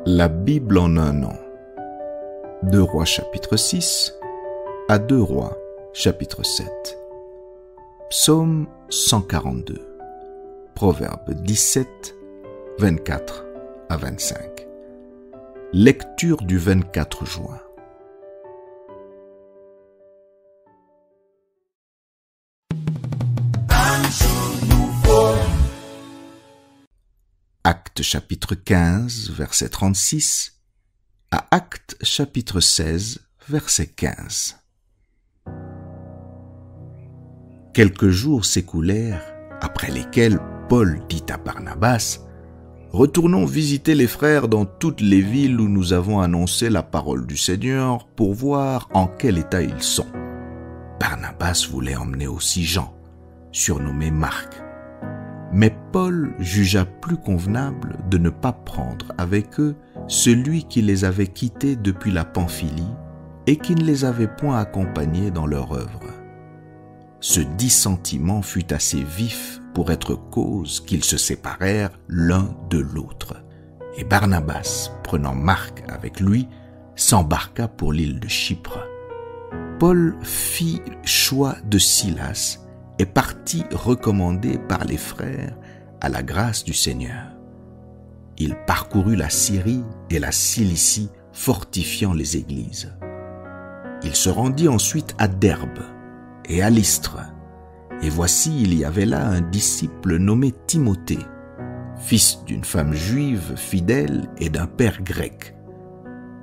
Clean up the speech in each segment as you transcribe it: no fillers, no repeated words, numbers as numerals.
La Bible en un an. 2 Rois chapitre 6 à 2 Rois chapitre 7. Psaume 142. Proverbe 17, 24 à 25. Lecture du 24 juin. Actes chapitre 15, verset 36 à Actes chapitre 16, verset 15. Quelques jours s'écoulèrent, après lesquels Paul dit à Barnabas : « Retournons visiter les frères dans toutes les villes où nous avons annoncé la parole du Seigneur pour voir en quel état ils sont. » Barnabas voulait emmener aussi Jean, surnommé Marc. Mais Paul jugea plus convenable de ne pas prendre avec eux celui qui les avait quittés depuis la Pamphylie et qui ne les avait point accompagnés dans leur œuvre. Ce dissentiment fut assez vif pour être cause qu'ils se séparèrent l'un de l'autre. Et Barnabas, prenant Marc avec lui, s'embarqua pour l'île de Chypre. Paul fit choix de Silas et partit recommandé par les frères à la grâce du Seigneur. Il parcourut la Syrie et la Cilicie, fortifiant les églises. Il se rendit ensuite à Derbe et à Lystre, et voici il y avait là un disciple nommé Timothée, fils d'une femme juive fidèle et d'un père grec.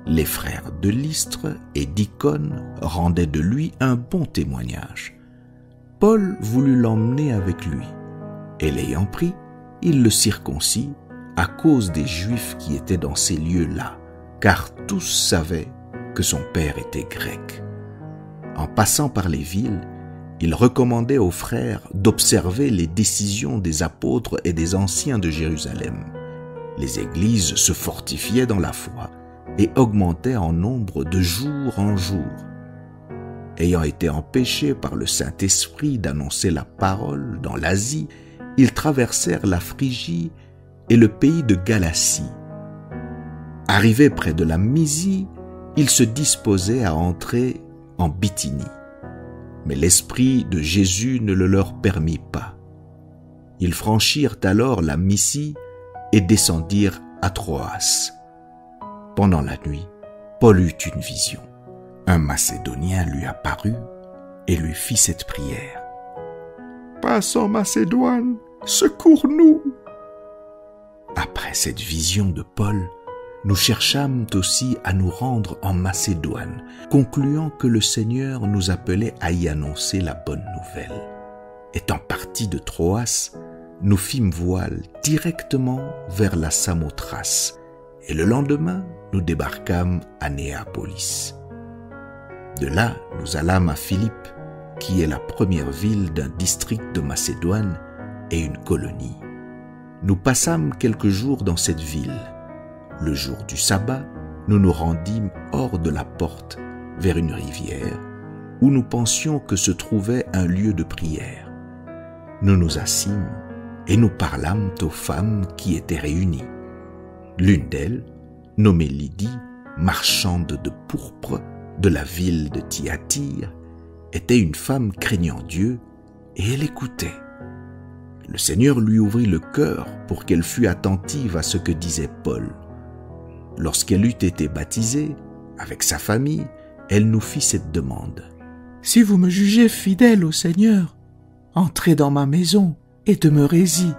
Les frères de Lystre et d'Icône rendaient de lui un bon témoignage. Paul voulut l'emmener avec lui, et l'ayant pris, il le circoncit à cause des Juifs qui étaient dans ces lieux-là, car tous savaient que son père était grec. En passant par les villes, il recommandait aux frères d'observer les décisions des apôtres et des anciens de Jérusalem. Les églises se fortifiaient dans la foi et augmentaient en nombre de jour en jour. Ayant été empêchés par le Saint-Esprit d'annoncer la parole dans l'Asie, ils traversèrent la Phrygie et le pays de Galatie. Arrivés près de la Mysie, ils se disposaient à entrer en Bithynie. Mais l'Esprit de Jésus ne le leur permit pas. Ils franchirent alors la Mysie et descendirent à Troas. Pendant la nuit, Paul eut une vision. Un Macédonien lui apparut et lui fit cette prière : « Passe en Macédoine, secours-nous !» Après cette vision de Paul, nous cherchâmes aussi à nous rendre en Macédoine, concluant que le Seigneur nous appelait à y annoncer la bonne nouvelle. Étant partis de Troas, nous fîmes voile directement vers la Samothrace, et le lendemain, nous débarquâmes à Néapolis. De là, nous allâmes à Philippe, qui est la première ville d'un district de Macédoine et une colonie. Nous passâmes quelques jours dans cette ville. Le jour du sabbat, nous nous rendîmes hors de la porte, vers une rivière, où nous pensions que se trouvait un lieu de prière. Nous nous assîmes et nous parlâmes aux femmes qui étaient réunies. L'une d'elles, nommée Lydie, marchande de pourpre, de la ville de Thyatire, était une femme craignant Dieu, et elle écoutait. Le Seigneur lui ouvrit le cœur pour qu'elle fût attentive à ce que disait Paul. Lorsqu'elle eut été baptisée, avec sa famille, elle nous fit cette demande : « Si vous me jugez fidèle au Seigneur, entrez dans ma maison et demeurez-y. »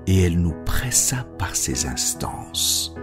Et elle nous pressa par ses instances.